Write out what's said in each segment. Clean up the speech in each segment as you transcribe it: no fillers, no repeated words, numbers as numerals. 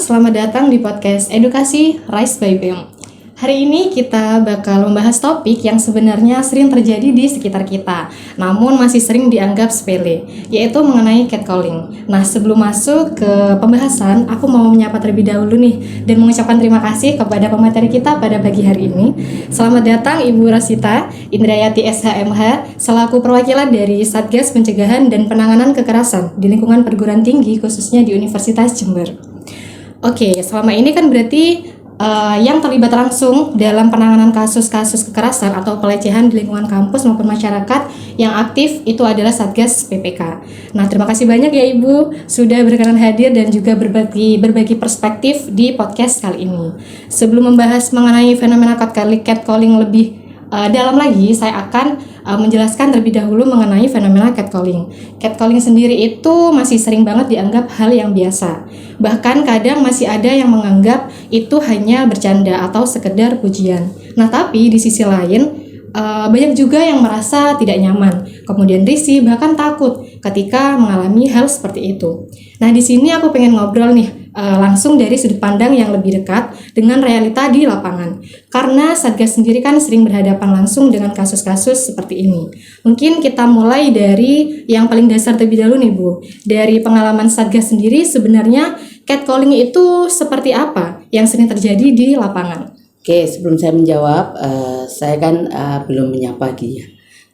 selamat datang di podcast Edukasi Rise by BEM. Hari ini kita bakal membahas topik yang sebenarnya sering terjadi di sekitar kita, namun masih sering dianggap sepele, yaitu mengenai catcalling. Nah, sebelum masuk ke pembahasan, aku mau menyapa terlebih dahulu nih, dan mengucapkan terima kasih kepada pemateri kita pada pagi hari ini. Selamat datang Ibu Rosita Indrayati SHMH, selaku perwakilan dari Satgas Pencegahan dan Penanganan Kekerasan di lingkungan perguruan tinggi, khususnya di Universitas Jember. Oke, selama ini kan berarti yang terlibat langsung dalam penanganan kasus-kasus kekerasan atau pelecehan di lingkungan kampus maupun masyarakat yang aktif itu adalah Satgas PPK. Nah, terima kasih banyak ya Ibu sudah berkenan hadir dan juga berbagi perspektif di podcast kali ini. Sebelum membahas mengenai fenomena catcalling lebih dalam lagi, saya akan menjelaskan terlebih dahulu mengenai fenomena catcalling. Catcalling sendiri itu masih sering banget dianggap hal yang biasa. Bahkan kadang masih ada yang menganggap itu hanya bercanda atau sekedar pujian. Nah, tapi di sisi lain banyak juga yang merasa tidak nyaman, kemudian risih, bahkan takut ketika mengalami hal seperti itu. Nah, di sini aku pengen ngobrol nih langsung dari sudut pandang yang lebih dekat dengan realita di lapangan. Karena Satgas sendiri kan sering berhadapan langsung dengan kasus-kasus seperti ini. Mungkin kita mulai dari yang paling dasar terlebih dahulu nih Bu. Dari pengalaman Satgas sendiri, sebenarnya catcalling itu seperti apa yang sering terjadi di lapangan? Oke, sebelum saya menjawab, saya kan belum menyapa ya.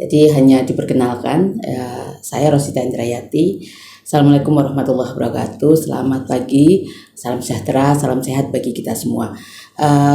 Jadi hanya diperkenalkan, saya Rosita Indrayati. Assalamualaikum warahmatullahi wabarakatuh. Selamat pagi, salam sejahtera, salam sehat bagi kita semua.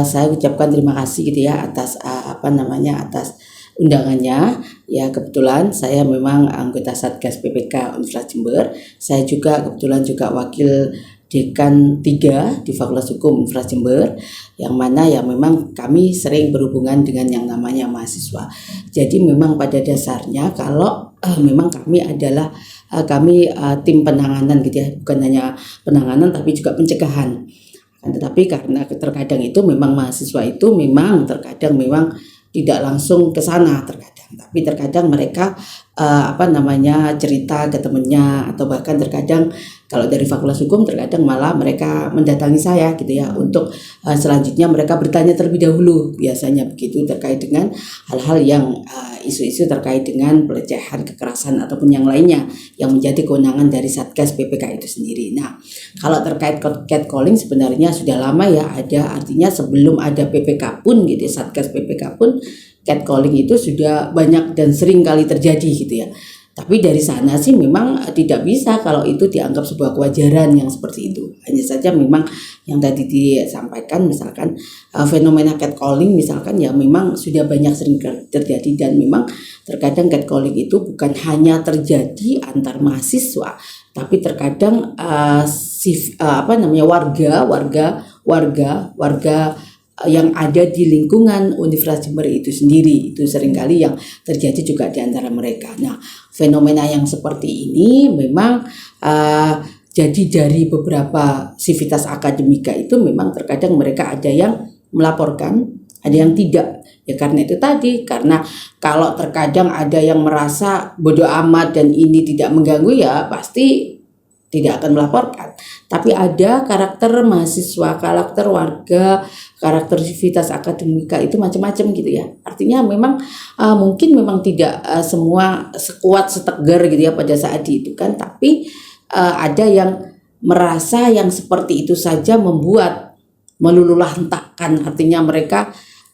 Saya ucapkan terima kasih gitu ya atas atas undangannya. Ya, kebetulan saya memang anggota Satgas PPK Universitas Jember. Saya juga kebetulan juga wakil Dekan 3 di Fakultas Hukum Universitas Jember, yang mana ya memang kami sering berhubungan dengan yang namanya mahasiswa. Jadi memang pada dasarnya kalau memang kami adalah tim penanganan gitu ya, bukan hanya penanganan tapi juga pencegahan. Tetapi karena terkadang itu memang mahasiswa itu memang terkadang memang tidak langsung ke sana tapi terkadang mereka cerita ke temennya, atau bahkan terkadang kalau dari Fakultas Hukum terkadang malah mereka mendatangi saya gitu ya untuk selanjutnya mereka bertanya terlebih dahulu, biasanya begitu, terkait dengan hal-hal yang isu-isu terkait dengan pelecehan, kekerasan ataupun yang lainnya yang menjadi kewenangan dari Satgas PPK itu sendiri. Nah, kalau terkait catcalling sebenarnya sudah lama ya ada, artinya sebelum ada PPK pun gitu, Satgas PPK pun catcalling itu sudah banyak dan sering kali terjadi gitu ya. Tapi dari sana sih memang tidak bisa kalau itu dianggap sebuah kewajaran yang seperti itu. Hanya saja memang yang tadi disampaikan misalkan fenomena catcalling misalkan ya memang sudah banyak sering terjadi, dan memang terkadang catcalling itu bukan hanya terjadi antar mahasiswa, tapi terkadang warga yang ada di lingkungan Universitas Jember itu sendiri, itu seringkali yang terjadi juga di antara mereka. Nah, fenomena yang seperti ini memang jadi dari beberapa sivitas akademika itu memang terkadang mereka ada yang melaporkan, ada yang tidak. Ya karena itu tadi, karena kalau terkadang ada yang merasa bodoh amat dan ini tidak mengganggu ya pasti tidak akan melaporkan. Tapi ada karakter mahasiswa, karakter warga, karakter sivitas akademika itu macam-macam gitu ya. Artinya memang mungkin memang tidak semua sekuat setegar gitu ya pada saat itu kan. Tapi ada yang merasa yang seperti itu saja membuat meluluhlantahkan, artinya mereka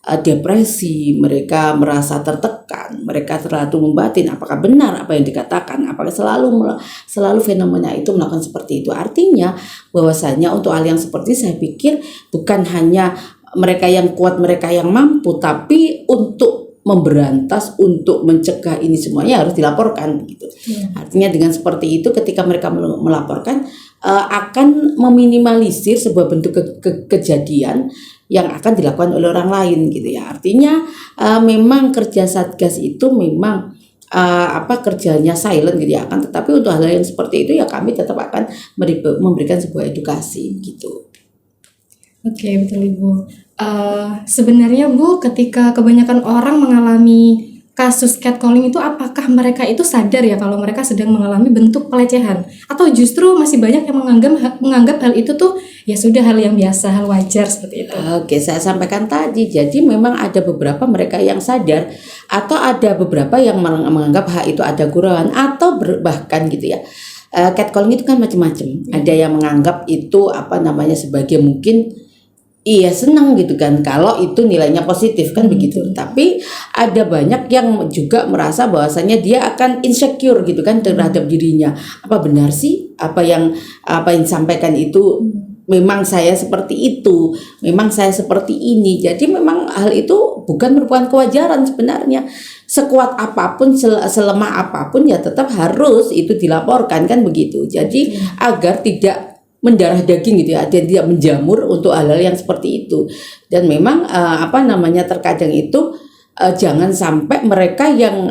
depresi, mereka merasa tertekan, mereka terlalu membatin apakah benar apa yang dikatakan, apakah selalu fenomena itu melakukan seperti itu. Artinya bahwasanya untuk hal yang seperti saya pikir bukan hanya mereka yang kuat, mereka yang mampu, tapi untuk memberantas, untuk mencegah ini semuanya harus dilaporkan begitu. Artinya dengan seperti itu ketika mereka melaporkan akan meminimalisir sebuah bentuk kejadian yang akan dilakukan oleh orang lain gitu ya. Artinya memang kerja Satgas itu memang kerjanya silent gitu ya, akan tetapi untuk hal yang seperti itu ya kami tetap akan memberikan sebuah edukasi gitu. Oke, betul Ibu. Sebenarnya Bu, ketika kebanyakan orang mengalami kasus catcalling itu apakah mereka itu sadar ya kalau mereka sedang mengalami bentuk pelecehan, atau justru masih banyak yang menganggap hal itu tuh ya sudah hal yang biasa, hal wajar seperti itu. Oke, saya sampaikan tadi. Jadi memang ada beberapa mereka yang sadar atau ada beberapa yang menganggap hak itu ada gurauan atau bahkan gitu ya. Catcalling itu kan macam-macam. Ada yang menganggap itu sebagai mungkin iya senang gitu kan kalau itu nilainya positif kan begitu. Tapi ada banyak yang juga merasa bahwasannya dia akan insecure gitu kan terhadap dirinya. Apa benar sih apa yang disampaikan itu memang saya seperti itu, memang saya seperti ini. Jadi memang hal itu bukan merupakan kewajaran sebenarnya. Sekuat apapun, selemah apapun ya tetap harus itu dilaporkan kan begitu. Jadi agar tidak mendarah daging gitu ya, dan tidak menjamur untuk hal-hal yang seperti itu. Dan memang terkadang itu jangan sampai mereka yang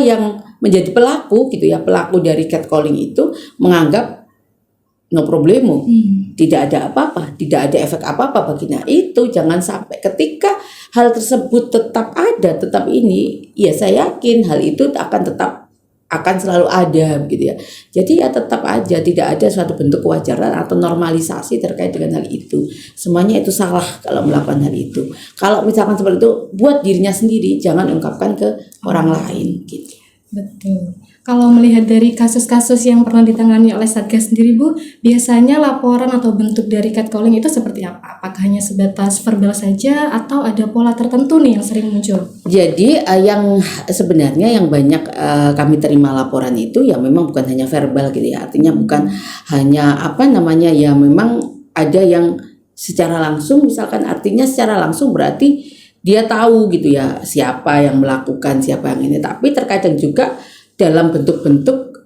yang menjadi pelaku gitu ya, pelaku dari catcalling itu menganggap no problemo, tidak ada apa-apa, tidak ada efek apa-apa baginya. Itu jangan sampai ketika hal tersebut tetap ada, tetap ini, ya saya yakin hal itu akan selalu ada gitu ya. Jadi ya tetap aja tidak ada suatu bentuk kewajaran atau normalisasi terkait dengan hal itu. Semuanya itu salah kalau melakukan hal itu. Kalau misalkan seperti itu buat dirinya sendiri, jangan ungkapkan ke orang lain gitu. Betul. Kalau melihat dari kasus-kasus yang pernah ditangani oleh Satgas sendiri Bu, biasanya laporan atau bentuk dari catcalling itu seperti apa? Apakah hanya sebatas verbal saja atau ada pola tertentu nih yang sering muncul? Jadi yang sebenarnya yang banyak kami terima laporan itu ya memang bukan hanya verbal gitu ya. Artinya bukan hanya ya memang ada yang secara langsung, misalkan artinya secara langsung berarti dia tahu gitu ya siapa yang melakukan, siapa yang ini. Tapi terkadang juga dalam bentuk-bentuk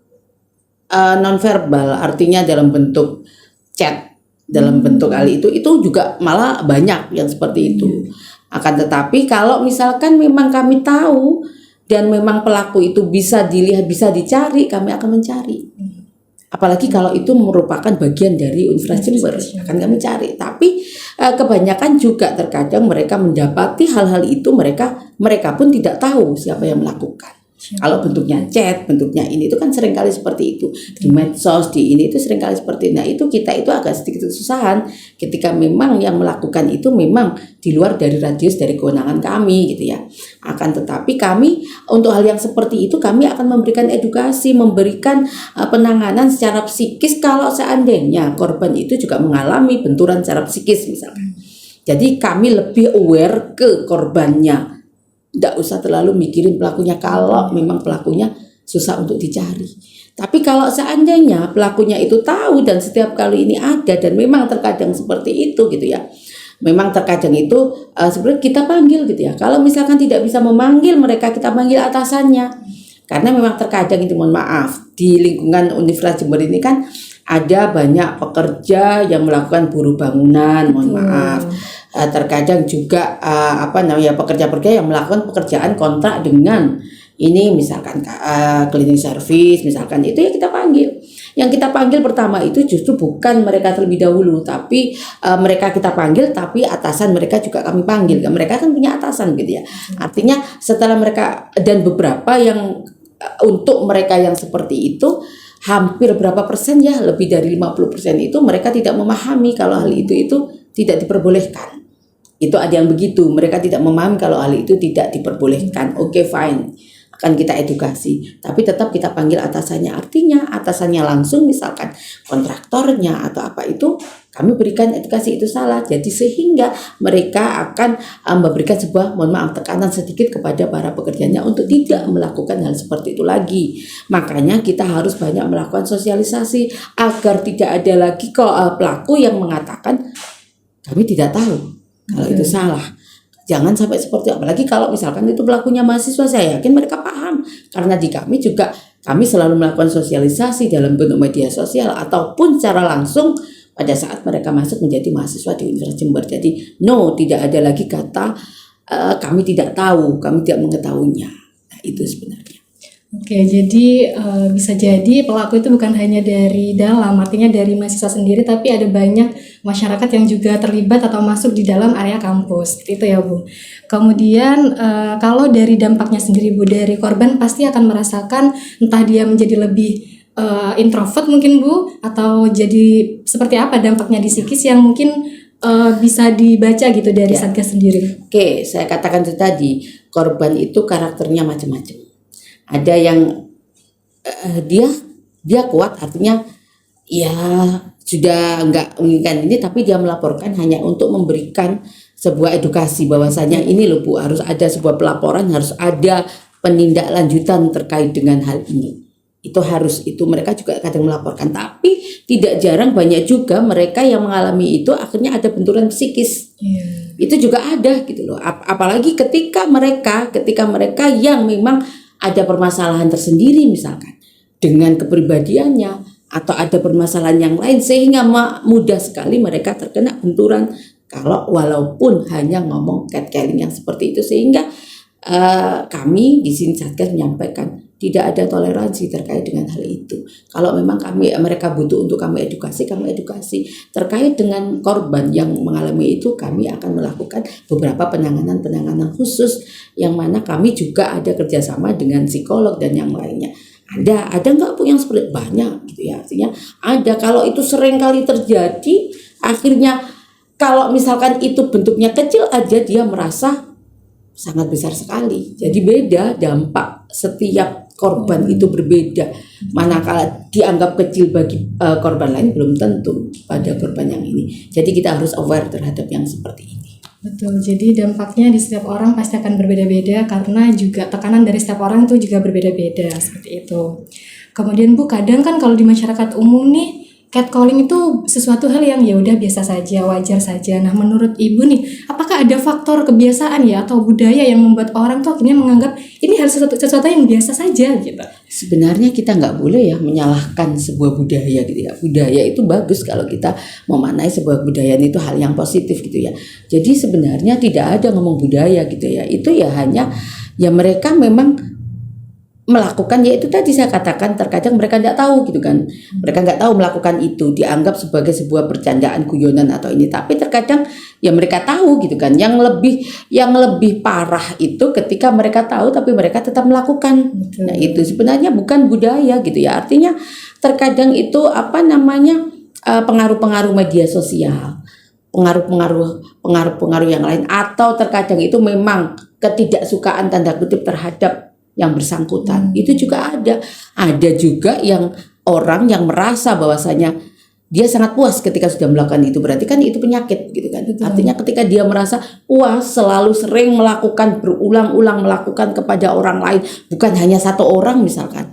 nonverbal, artinya dalam bentuk chat, dalam bentuk hal itu juga malah banyak yang seperti itu. Akan tetapi kalau misalkan memang kami tahu dan memang pelaku itu bisa dilihat, bisa dicari, kami akan mencari. Apalagi kalau itu merupakan bagian dari Universitas Jember, akan kami cari. Tapi kebanyakan juga terkadang mereka mendapati hal-hal itu, mereka pun tidak tahu siapa yang melakukan. Kalau bentuknya chat, bentuknya ini itu kan seringkali seperti itu. Di medsos, di ini itu seringkali seperti itu. Nah itu kita itu agak sedikit kesusahan ketika memang yang melakukan itu memang di luar dari radius dari kewenangan kami gitu ya. Akan tetapi kami untuk hal yang seperti itu kami akan memberikan edukasi, memberikan penanganan secara psikis kalau seandainya korban itu juga mengalami benturan secara psikis misalkan. Jadi kami lebih aware ke korbannya. Tidak usah terlalu mikirin pelakunya kalau memang pelakunya susah untuk dicari. Tapi kalau seandainya pelakunya itu tahu dan setiap kali ini ada dan memang terkadang seperti itu gitu ya. Memang terkadang itu sebenarnya kita panggil gitu ya. Kalau misalkan tidak bisa memanggil mereka, kita panggil atasannya. Karena memang terkadang itu mohon maaf di lingkungan Universitas Jember ini kan ada banyak pekerja yang melakukan buruh bangunan, mohon maaf. Terkadang juga pekerja-pekerja yang melakukan pekerjaan kontrak dengan ini misalkan cleaning service misalkan, itu ya kita panggil. Yang kita panggil pertama itu justru bukan mereka terlebih dahulu, tapi mereka kita panggil, tapi atasan mereka juga kami panggil. Mereka kan punya atasan gitu ya. Artinya setelah mereka, dan beberapa yang untuk mereka yang seperti itu hampir berapa persen ya, lebih dari 50% itu mereka tidak memahami kalau hal itu tidak diperbolehkan. Itu ada yang begitu, mereka tidak memahami kalau hal itu tidak diperbolehkan. Oke, fine, akan kita edukasi, tapi tetap kita panggil atasannya. Artinya atasannya langsung misalkan kontraktornya atau apa itu kami berikan edukasi itu salah. Jadi sehingga mereka akan memberikan sebuah, mohon maaf, tekanan sedikit kepada para pekerjanya untuk tidak melakukan hal seperti itu lagi. Makanya kita harus banyak melakukan sosialisasi agar tidak ada lagi pelaku yang mengatakan kami tidak tahu kalau itu salah. Jangan sampai seperti itu. Apalagi kalau misalkan itu pelakunya mahasiswa, saya yakin mereka paham. Karena di kami juga, kami selalu melakukan sosialisasi dalam bentuk media sosial ataupun secara langsung pada saat mereka masuk menjadi mahasiswa di Universitas Jember. Jadi tidak ada lagi kata kami tidak tahu, kami tidak mengetahuinya. Nah itu sebenarnya. Oke, jadi bisa jadi pelaku itu bukan hanya dari dalam, artinya dari mahasiswa sendiri, tapi ada banyak masyarakat yang juga terlibat atau masuk di dalam area kampus. Seperti itu ya, Bu. Kemudian kalau dari dampaknya sendiri, Bu, dari korban pasti akan merasakan entah dia menjadi lebih introvert mungkin, Bu, atau jadi seperti apa dampaknya di psikis yang mungkin bisa dibaca gitu dari Ya. Satgas sendiri. Oke, saya katakan itu tadi, korban itu karakternya macam-macam. Ada yang dia kuat, artinya ya sudah nggak menginginkan ini, tapi dia melaporkan hanya untuk memberikan sebuah edukasi bahwasanya ini loh Bu, harus ada sebuah pelaporan, harus ada penindaklanjutan terkait dengan hal ini. Itu harus, itu mereka juga kadang melaporkan, tapi tidak jarang banyak juga mereka yang mengalami itu akhirnya ada benturan psikis. Itu juga ada gitu loh. Apalagi ketika mereka yang memang ada permasalahan tersendiri misalkan dengan kepribadiannya atau ada permasalahan yang lain, sehingga mudah sekali mereka terkena benturan kalau walaupun hanya ngomong catcalling yang seperti itu. Sehingga kami di sini Satgas menyampaikan tidak ada toleransi terkait dengan hal itu. Kalau memang mereka butuh untuk kami edukasi terkait dengan korban yang mengalami itu. Kami akan melakukan beberapa penanganan khusus yang mana kami juga ada kerjasama dengan psikolog dan yang lainnya. Ada nggak Bu yang seperti banyak gitu ya, artinya ada. Kalau itu sering kali terjadi, akhirnya kalau misalkan itu bentuknya kecil aja dia merasa sangat besar sekali. Jadi beda dampak setiap korban itu berbeda. Manakala dianggap kecil bagi korban lain, belum tentu pada korban yang ini. Jadi kita harus aware terhadap yang seperti ini. Betul, jadi dampaknya di setiap orang pasti akan berbeda-beda karena juga tekanan dari setiap orang itu juga berbeda-beda, seperti itu. Kemudian Bu, kadang kan kalau di masyarakat umum nih, catcalling itu sesuatu hal yang ya udah biasa saja, wajar saja. Nah, menurut Ibu nih, apakah ada faktor kebiasaan ya atau budaya yang membuat orang tuh akhirnya menganggap ini harus sesuatu yang biasa saja gitu? Sebenarnya kita nggak boleh ya menyalahkan sebuah budaya gitu ya. Budaya itu bagus kalau kita memaknai sebuah budaya itu hal yang positif gitu ya. Jadi sebenarnya tidak ada ngomong budaya gitu ya. Itu ya hanya ya mereka memang melakukan, yaitu tadi saya katakan terkadang mereka tidak tahu gitu kan, mereka nggak tahu melakukan itu, dianggap sebagai sebuah percandaan, guyonan atau ini. Tapi terkadang ya mereka tahu gitu kan. Yang lebih parah itu ketika mereka tahu tapi mereka tetap melakukan. Nah itu sebenarnya bukan budaya gitu ya. Artinya terkadang itu pengaruh-pengaruh media sosial, pengaruh-pengaruh yang lain, atau terkadang itu memang ketidaksukaan tanda kutip terhadap yang bersangkutan. Itu juga ada juga yang orang yang merasa bahwasanya dia sangat puas ketika sudah melakukan itu, berarti kan itu penyakit gitu kan. Artinya ketika dia merasa puas, selalu sering melakukan, berulang-ulang melakukan kepada orang lain, bukan hanya satu orang misalkan,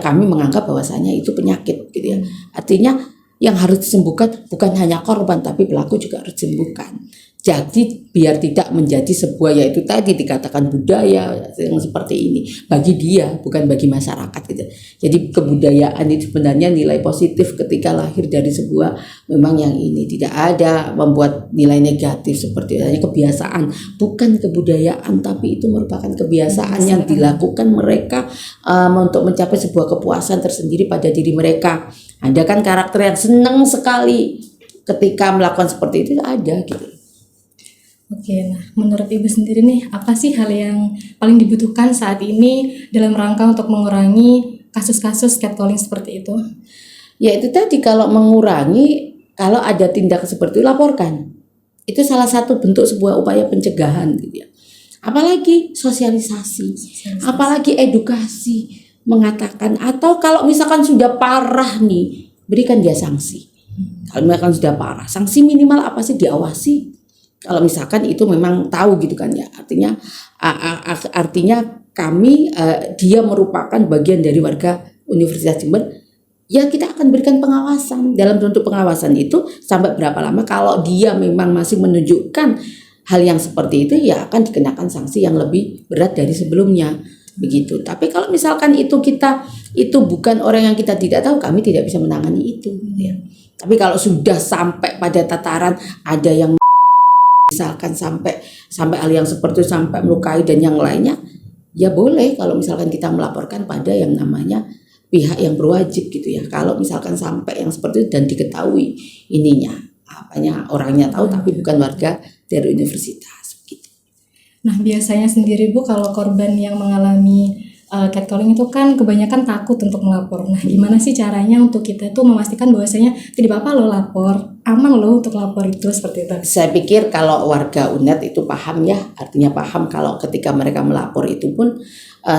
kami menganggap bahwasanya itu penyakit gitu ya. Artinya yang harus disembuhkan bukan hanya korban tapi pelaku juga harus disembuhkan. Jadi biar tidak menjadi sebuah, yaitu tadi dikatakan budaya yang seperti ini bagi dia, bukan bagi masyarakat gitu. Jadi kebudayaan itu sebenarnya nilai positif ketika lahir dari sebuah memang yang ini, tidak ada membuat nilai negatif seperti hanya kebiasaan, bukan kebudayaan, tapi itu merupakan kebiasaan yang dilakukan mereka untuk mencapai sebuah kepuasan tersendiri pada diri mereka. Ada kan karakter yang senang sekali ketika melakukan seperti itu, ada gitu. Oke, nah menurut Ibu sendiri nih, apa sih hal yang paling dibutuhkan saat ini dalam rangka untuk mengurangi kasus-kasus catcalling seperti itu? Ya itu tadi, kalau mengurangi, kalau ada tindakan seperti itu laporkan. Itu salah satu bentuk sebuah upaya pencegahan gitu ya. Apalagi sosialisasi, apalagi edukasi, mengatakan, atau kalau misalkan sudah parah nih, berikan dia sanksi. Kalau misalkan sudah parah, sanksi minimal apa sih, diawasi. Kalau misalkan itu memang tahu gitu kan ya, artinya kami dia merupakan bagian dari warga Universitas Jember, ya kita akan berikan pengawasan. Dalam bentuk pengawasan itu sampai berapa lama, kalau dia memang masih menunjukkan hal yang seperti itu, ya akan dikenakan sanksi yang lebih berat dari sebelumnya begitu. Tapi kalau misalkan itu bukan orang yang kita tidak tahu, kami tidak bisa menangani itu ya. Tapi kalau sudah sampai pada tataran ada yang misalkan sampai hal yang seperti itu, sampai melukai dan yang lainnya, ya boleh kalau misalkan kita melaporkan pada yang namanya pihak yang berwajib gitu ya. Kalau misalkan sampai yang seperti itu dan diketahui ininya, orangnya tahu tapi bukan warga dari universitas gitu. Nah, biasanya sendiri Bu, kalau korban yang mengalami catcalling itu kan kebanyakan takut untuk melapor. Nah, gimana sih caranya untuk kita tuh memastikan bahwasanya tidak apa-apa lo lapor, aman lo untuk lapor itu, seperti itu? Saya pikir kalau warga UNED itu paham ya, artinya paham kalau ketika mereka melapor itu pun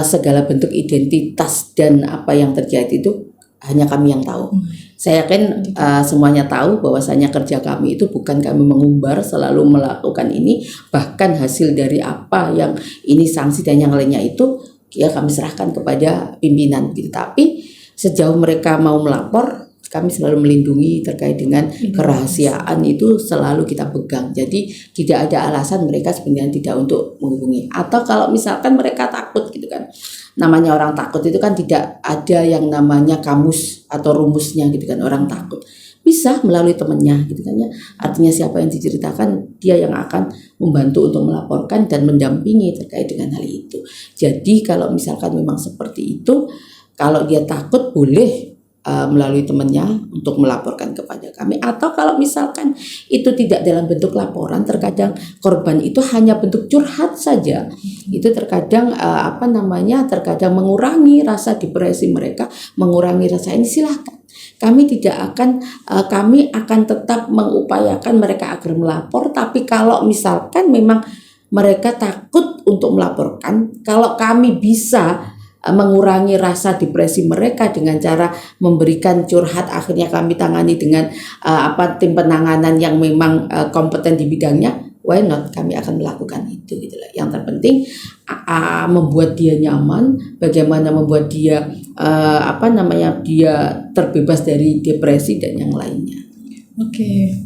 segala bentuk identitas dan apa yang terjadi itu hanya kami yang tahu. Saya yakin semuanya tahu bahwasanya kerja kami itu bukan kami mengumbar selalu melakukan ini, bahkan hasil dari apa yang ini sanksi dan yang lainnya itu ya kami serahkan kepada pimpinan gitu. Tapi sejauh mereka mau melapor, kami selalu melindungi terkait dengan kerahasiaan itu selalu kita pegang. Jadi tidak ada alasan mereka sebenarnya tidak untuk menghubungi. Atau kalau misalkan mereka takut gitu kan, namanya orang takut itu kan tidak ada yang namanya kamus atau rumusnya gitu kan. Orang takut bisa melalui temannya gitu kan ya. Artinya siapa yang diceritakan, dia yang akan membantu untuk melaporkan dan mendampingi terkait dengan hal itu. Jadi kalau misalkan memang seperti itu, kalau dia takut boleh melalui temannya untuk melaporkan kepada kami. Atau kalau misalkan itu tidak dalam bentuk laporan, terkadang korban itu hanya bentuk curhat saja. Itu terkadang terkadang mengurangi rasa depresi mereka, mengurangi rasa ini, silahkan. Kami akan tetap mengupayakan mereka agar melapor. Tapi kalau misalkan memang mereka takut untuk melaporkan, kalau kami bisa mengurangi rasa depresi mereka dengan cara memberikan curhat, akhirnya kami tangani dengan tim penanganan yang memang kompeten di bidangnya, why not, kami akan melakukan itu gitu lah. Yang terpenting membuat dia nyaman, bagaimana membuat dia dia terbebas dari depresi dan yang lainnya. Oke.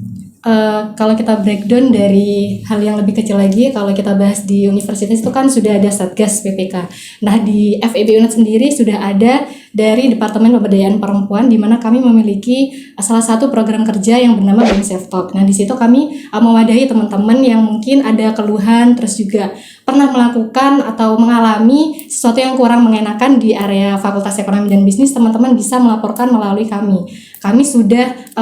Kalau kita breakdown dari hal yang lebih kecil lagi, kalau kita bahas di universitas itu kan sudah ada Satgas PPK. Nah, di FEB UNED sendiri sudah ada dari Departemen Pemberdayaan Perempuan, di mana kami memiliki salah satu program kerja yang bernama BEM Safe Talk. Nah, di situ kami mewadahi teman-teman yang mungkin ada keluhan, terus juga pernah melakukan atau mengalami sesuatu yang kurang mengenakan di area Fakultas Ekonomi dan Bisnis. Teman-teman bisa melaporkan melalui kami. Kami sudah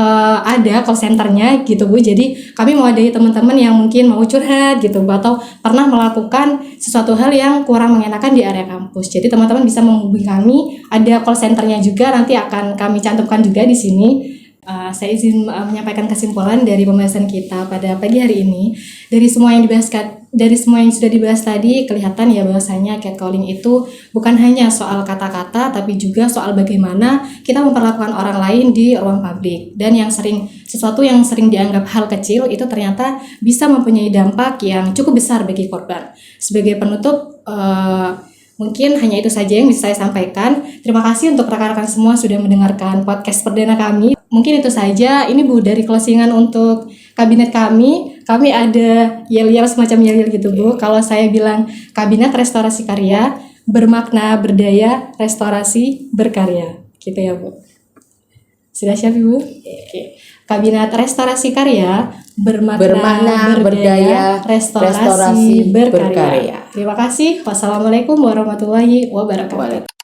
ada call centernya gitu Bu. Jadi kami mewadahi teman-teman yang mungkin mau curhat gitu atau pernah melakukan sesuatu hal yang kurang mengenakan di area kampus. Jadi teman-teman bisa menghubungi kami. Ada call centernya juga, nanti akan kami cantumkan juga di sini. Saya izin menyampaikan kesimpulan dari pembahasan kita pada pagi hari ini. Dari semua yang sudah dibahas tadi, kelihatan ya bahwasanya catcalling itu bukan hanya soal kata-kata, tapi juga soal bagaimana kita memperlakukan orang lain di ruang publik. Dan sesuatu yang sering dianggap hal kecil itu ternyata bisa mempunyai dampak yang cukup besar bagi korban. Sebagai penutup, mungkin hanya itu saja yang bisa saya sampaikan. Terima kasih untuk rekan-rekan semua sudah mendengarkan podcast perdana kami. Mungkin itu saja. Ini Bu dari closingan untuk kabinet kami. Kami ada yel-yel semacam yel-yel gitu Bu. Kalau saya bilang Kabinet Restorasi Karya, bermakna berdaya, restorasi berkarya. Gitu ya Bu. Sudah siap Ibu? Oke. Kabinet Restorasi Karya, bermakna berdaya, restorasi berkarya. Terima kasih. Wassalamualaikum warahmatullahi wabarakatuh.